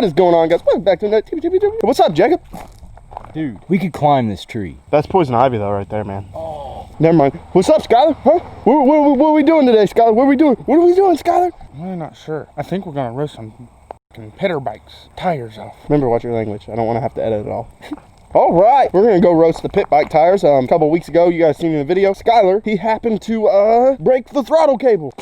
What is going on, guys? Welcome back to another What's up, Jacob? Dude, we could climb this tree. That's poison ivy, though, right there, man. Oh. Never mind. What's up, Skylar? Huh? What are we doing today, Skylar? What are we doing? What are we doing, Skylar? I'm really not sure. I think we're gonna roast some fucking pitter bikes, tires off. Remember, watch your language. I don't want to have to edit it all. All right, we're gonna go roast the pit bike tires. A couple weeks ago, you guys seen in the video, Skylar, he happened to break the throttle cable.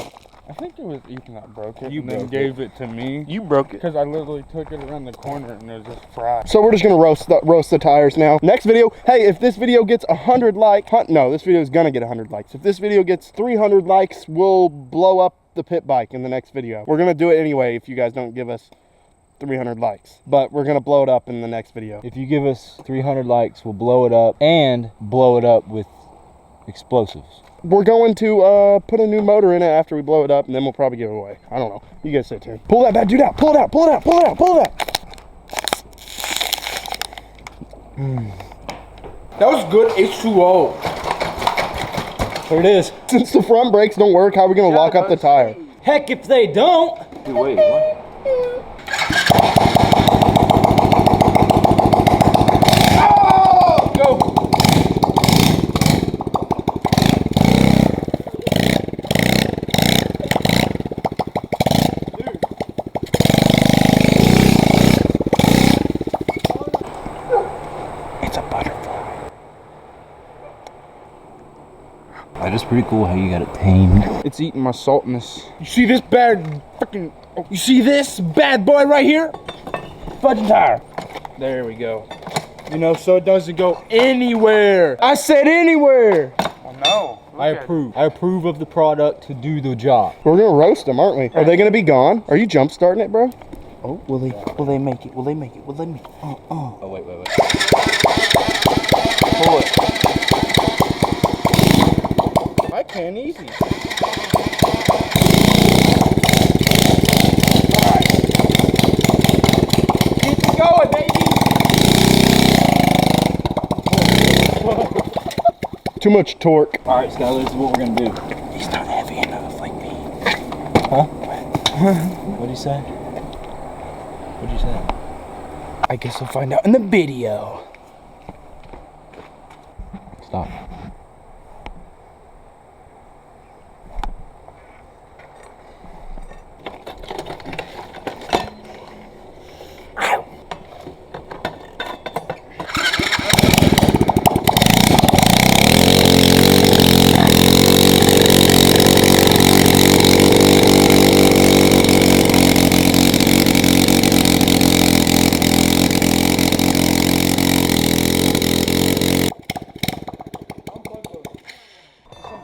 I think it was Ethan that broke it. You and then broke gave it to me. You broke it. Because I literally took it around the corner and it was just fried. So we're just gonna roast the tires now. Next video, hey, if this video gets 100 likes, no, this video is gonna get 100 likes. If this video gets 300 likes, we'll blow up the pit bike in the next video. We're gonna do it anyway if you guys don't give us 300 likes, but we're gonna blow it up in the next video. If you give us 300 likes, we'll blow it up and blow it up with explosives. We're going to put a new motor in it after we blow it up, and then we'll probably give it away. I don't know. You guys stay tuned. Pull that bad dude out. Pull it out. Pull it out. Pull it out. Pull it out. That was good H2O. There it is. Since the front brakes don't work, how are we gonna lock up the tire? Heck, if they don't. Dude, wait, what? That is pretty cool how you got it tamed. It's eating my saltness. You see this bad freaking... Oh, you see this bad boy right here? Fudging tire. There we go. You know, so it doesn't go anywhere. I said anywhere. Oh, no. I approve. I approve of the product to do the job. We're gonna roast them, aren't we? Are they gonna be gone? Are you jump starting it, bro? Oh, will they make it? Will they make it? Will they make it? Oh, wait. Pull it. I can easy. Alright. Keep it going, baby. Too much torque. Alright, Skylar, this is what we're gonna do. He's not heavy enough like me. Huh? What'd you say? What'd you say? I guess we'll find out in the video. Stop.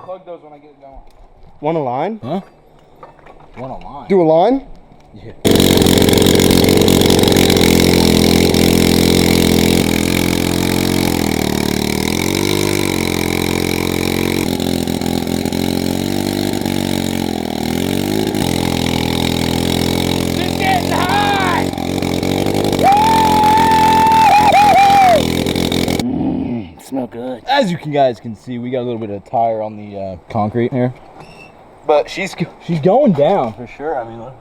Plug those when I get going. Want a line? Huh? One on line. Do a line? Yeah. Smell good. As you guys can see, we got a little bit of tire on the concrete here, but she's going down for sure. I mean,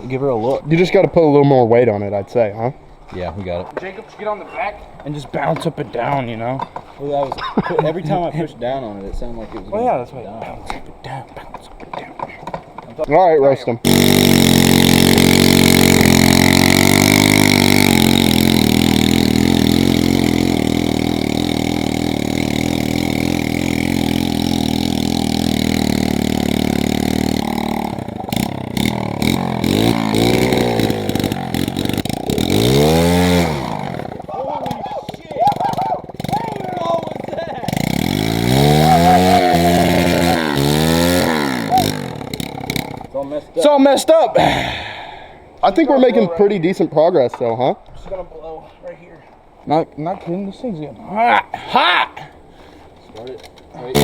give her a look. You just got to put a little more weight on it, I'd say, huh? Yeah, we got it. Jacob, get on the back and just bounce up and down, you know? Well, every time I pushed down on it, it sounded like it was. Oh yeah, that's right. down. Bounce up and down, bounce up and down. All right, roast them. It's all messed up. I think we're making pretty decent progress, though, huh? It's gonna blow right here. Not kidding. This thing's getting hot. Hot. Start it. Wait.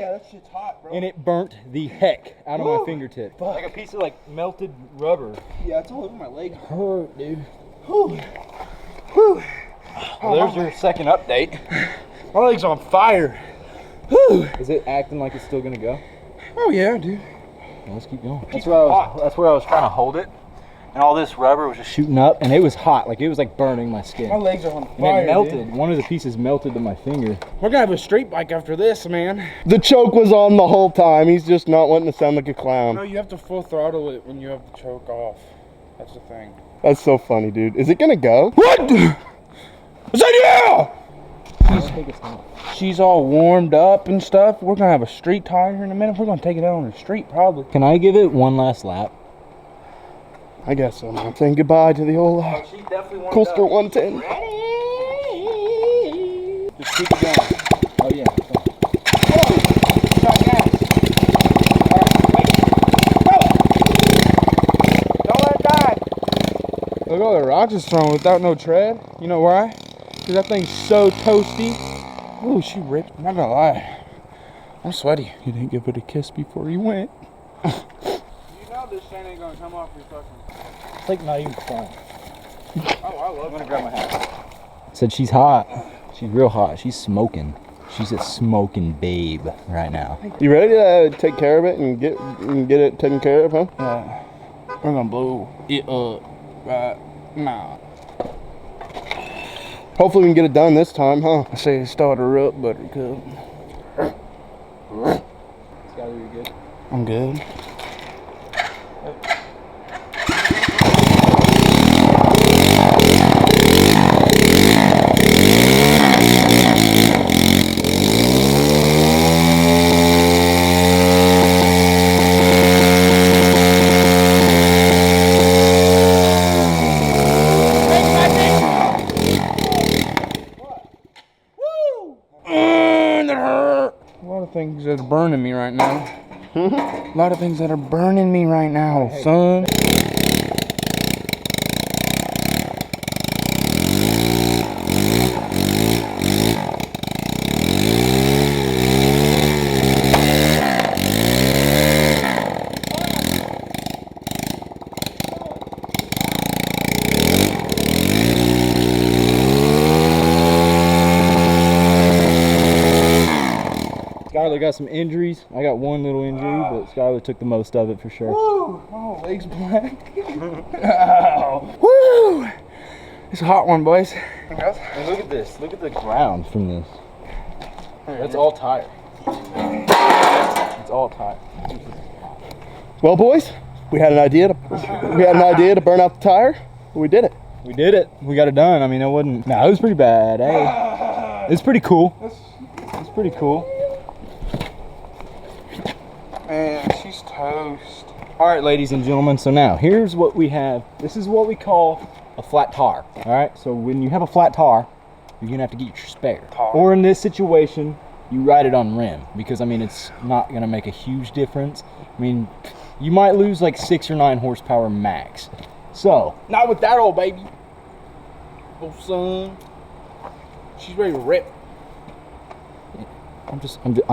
Yeah, that shit's hot, bro. and it burnt the heck out of my fingertip. Like a piece of like melted rubber. Yeah, it's all over my leg. Hurt, dude. Whew. Whew. Well, there's your second update. My leg's on fire. Whew. Is it acting like it's still gonna go? Oh yeah, dude. Well, let's keep going. That's where I was trying to hold it, and all this rubber was just shooting up, and it was hot. Like it was like burning my skin. My legs are on And fire. it melted. Dude. One of the pieces melted to my finger. We're gonna have a street bike after this, man. The choke was on the whole time. He's just not wanting to sound like a clown. No, you have to full throttle it when you have the choke off. That's the thing. That's so funny, dude. Is it gonna go? What? Is that Take its time. She's all warmed up and stuff. We're gonna have a street tire here in a minute. We're gonna take it out on the street, probably. Can I give it one last lap? I guess so, man. Saying goodbye to the old She definitely warmed Coaster 110. Just keep it going. Oh yeah. Don't let it die. Look at all the rocks it's throwing without no tread. You know why? Because that thing's so toasty. Ooh, she ripped. I'm not gonna lie. I'm sweaty. You didn't give it a kiss before you went. You know this thing ain't gonna come off your fucking... It's like not even fun. Oh, I love it. I'm gonna grab my hat. Said she's hot. She's real hot. She's smoking. She's a smoking babe right now. You ready to take care of it and get it taken care of, huh? Yeah. We're gonna blow it up right now. Hopefully we can get it done this time, huh? I say start her up, Buttercup. Skylar, you good? I'm good. A lot of things that are burning me right now. A lot of things that are burning me right now, son. Skylar got some injuries. I got one little injury, but Skylar took the most of it for sure. Woo! Oh, legs black. Ow. Woo! It's a hot one, boys. And look at this. Look at the ground from this. That's all tire. It's all tire. Well, boys, we had an idea to burn out the tire. We did it. We did it. We got it done. I mean, it wasn't. Nah, it was pretty bad. Hey, it's pretty cool. It's pretty cool. Man, she's toast. All right, ladies and gentlemen. So now here's what we have. This is what we call a flat tire. All right. So when you have a flat tire, you're gonna have to get your spare. Or in this situation, you ride it on rim because I mean it's not gonna make a huge difference. I mean, you might lose like 6 or 9 horsepower max. So Not with that old baby. Oh, son. She's ready to rip. I'm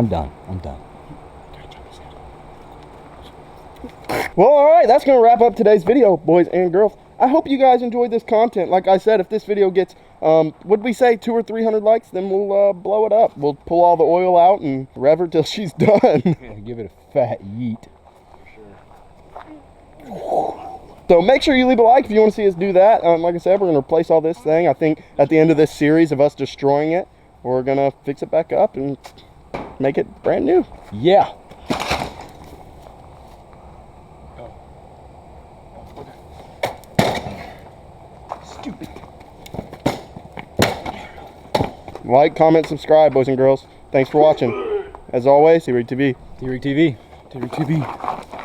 done. Well, all right, that's going to wrap up today's video, boys and girls. I hope you guys enjoyed this content. Like I said, if this video gets, what'd we say, 200 or 300 likes, then we'll blow it up. We'll pull all the oil out and rev her till she's done. Give it a fat yeet. So make sure you leave a like if you want to see us do that. Like I said, we're going to replace all this thing. I think at the end of this series of us destroying it, we're going to fix it back up and make it brand new. Yeah. Stupid. Like, comment, subscribe, boys and girls. Thanks for watching. As always, T-Rig TV. T-Rig TV. TV.